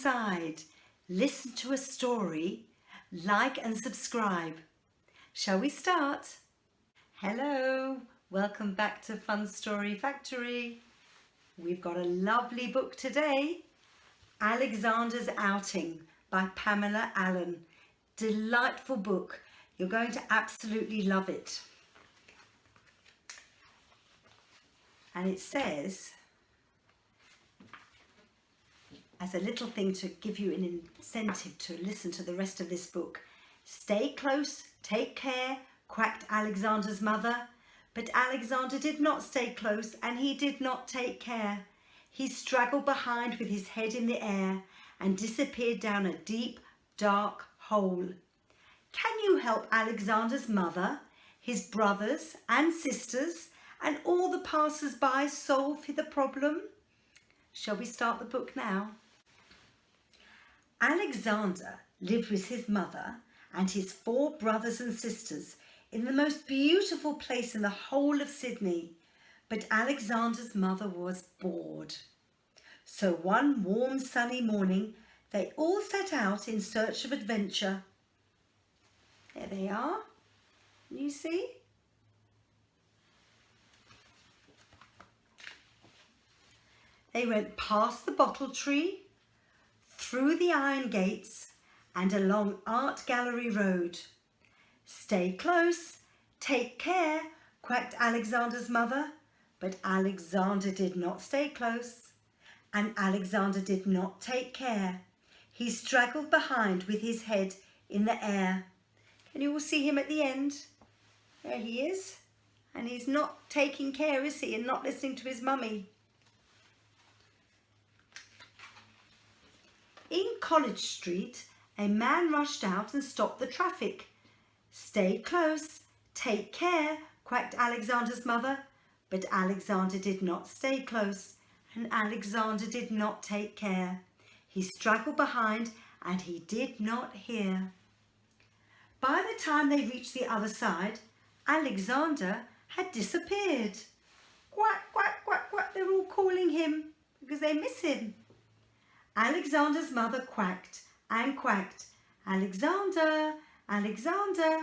inside, listen to a story, like and subscribe. Shall we start? Hello, welcome back to Fun Story Factory. We've got a lovely book today, Alexander's Outing by Pamela Allen. Delightful book. You're going to absolutely love it. And it says, as a little thing to give you an incentive to listen to the rest of this book, stay close, take care, quacked Alexander's mother. But Alexander did not stay close and he did not take care. He straggled behind with his head in the air and disappeared down a deep, dark hole. Can you help Alexander's mother, his brothers and sisters, and all the passers-by solve the problem? Shall we start the book now? Alexander lived with his mother and his 4 brothers and sisters in the most beautiful place in the whole of Sydney. But Alexander's mother was bored. So one warm sunny morning, they all set out in search of adventure. There they are. You see? They went past the bottle tree, through the iron gates and along Art Gallery Road. Stay close, take care, quacked Alexander's mother. But Alexander did not stay close and Alexander did not take care. He straggled behind with his head in the air. Can you all see him at the end? There he is. And he's not taking care, is he? And not listening to his mummy. In College Street, a man rushed out and stopped the traffic. Stay close, take care, quacked Alexander's mother. But Alexander did not stay close and Alexander did not take care. He straggled behind and he did not hear. By the time they reached the other side, Alexander had disappeared. Quack, quack, quack, quack, they're all calling him because they miss him. Alexander's mother quacked and quacked, Alexander, Alexander,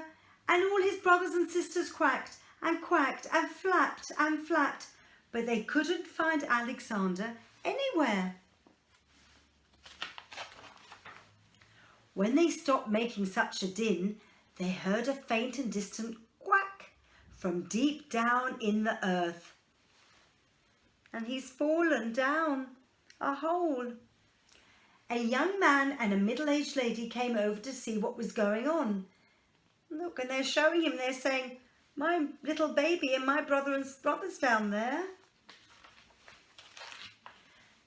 and all his brothers and sisters quacked and flapped, but they couldn't find Alexander anywhere. When they stopped making such a din, they heard a faint and distant quack from deep down in the earth. And he's fallen down a hole. A young man and a middle-aged lady came over to see what was going on. Look, and they're showing him, they're saying, my little baby and my brother's down there.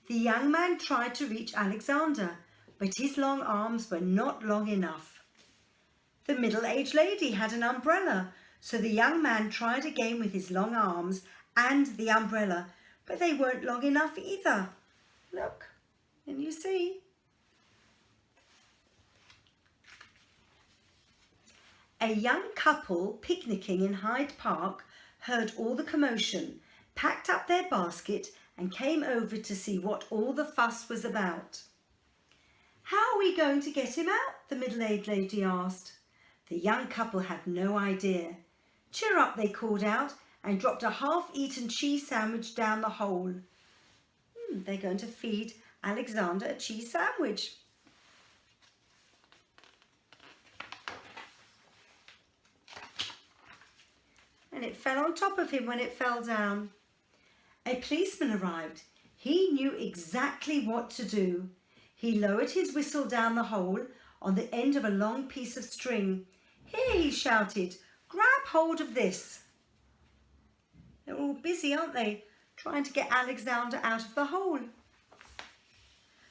The young man tried to reach Alexander, but his long arms were not long enough. The middle-aged lady had an umbrella, so the young man tried again with his long arms and the umbrella, but they weren't long enough either. Look, and you see. A young couple picnicking in Hyde Park heard all the commotion, packed up their basket and came over to see what all the fuss was about. How are we going to get him out? The middle-aged lady asked. The young couple had no idea. Cheer up, they called out and dropped a half-eaten cheese sandwich down the hole. They're going to feed Alexander a cheese sandwich. And it fell on top of him when it fell down. A policeman arrived. He knew exactly what to do. He lowered his whistle down the hole on the end of a long piece of string. Here, he shouted, grab hold of this. They're all busy, aren't they, trying to get Alexander out of the hole.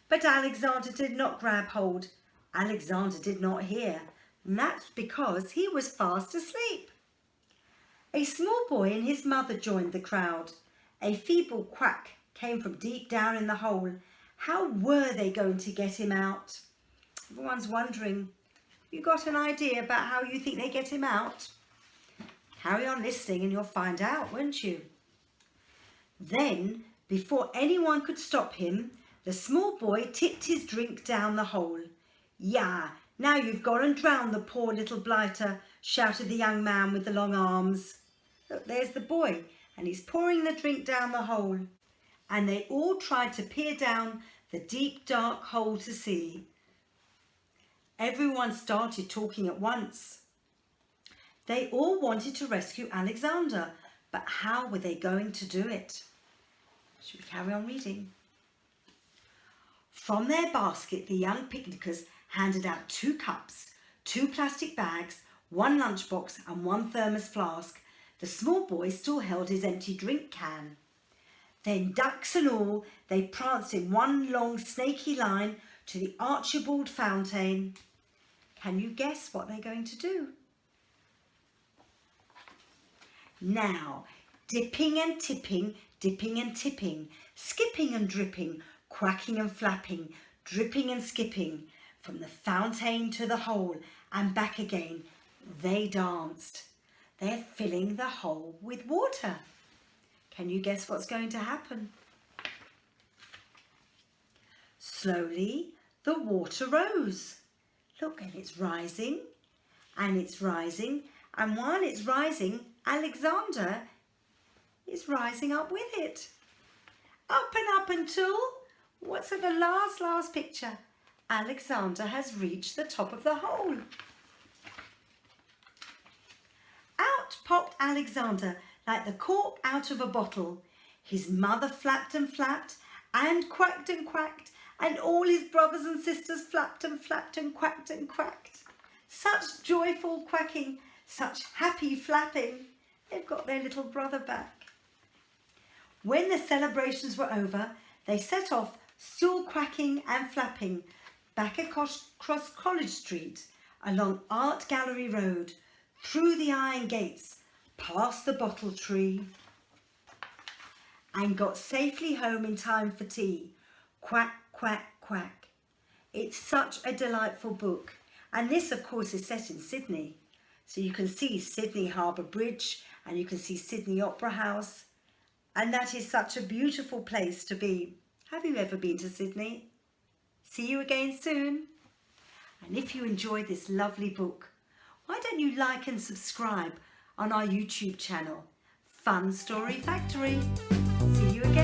But Alexander did not grab hold. Alexander did not hear, and that's because he was fast asleep. A small boy and his mother joined the crowd. A feeble quack came from deep down in the hole. How were they going to get him out? Everyone's wondering. You got an idea about how you think they get him out? Carry on listening and you'll find out, won't you? Then, before anyone could stop him, The small boy tipped his drink down the hole. "Yah, now you've gone and drowned the poor little blighter," shouted the young man with the long arms. Look, there's the boy, and he's pouring the drink down the hole. And they all tried to peer down the deep, dark hole to see. Everyone started talking at once. They all wanted to rescue Alexander, but how were they going to do it? Should we carry on reading? From their basket, the young picnickers handed out 2 cups, 2 plastic bags, 1 lunchbox and 1 thermos flask. The small boy still held his empty drink can. Then, ducks and all, they pranced in one long snaky line to the Archibald fountain. Can you guess what they're going to do? Now, dipping and tipping, dipping and tipping, skipping and dripping, quacking and flapping, dripping and skipping, from the fountain to the hole and back again, they danced. They're filling the hole with water. Can you guess what's going to happen? Slowly, the water rose. Look, and it's rising, and it's rising, and while it's rising, Alexander is rising up with it. Up and up until, what's in the last picture? Alexander has reached the top of the hole. Out popped Alexander like the cork out of a bottle. His mother flapped and flapped and quacked, and all his brothers and sisters flapped and quacked and quacked. Such joyful quacking, such happy flapping. They've got their little brother back. When the celebrations were over, they set off, still quacking and flapping, back across College Street, along Art Gallery Road, through the iron gates, past the bottle tree, and got safely home in time for tea. Quack, quack, quack. It's such a delightful book, and this of course is set in Sydney. So you can see Sydney Harbour Bridge and you can see Sydney Opera House, and that is such a beautiful place to be. Have you ever been to Sydney? See you again soon. And if you enjoyed this lovely book, why don't you like and subscribe on our YouTube channel, Fun Story Factory. See you again.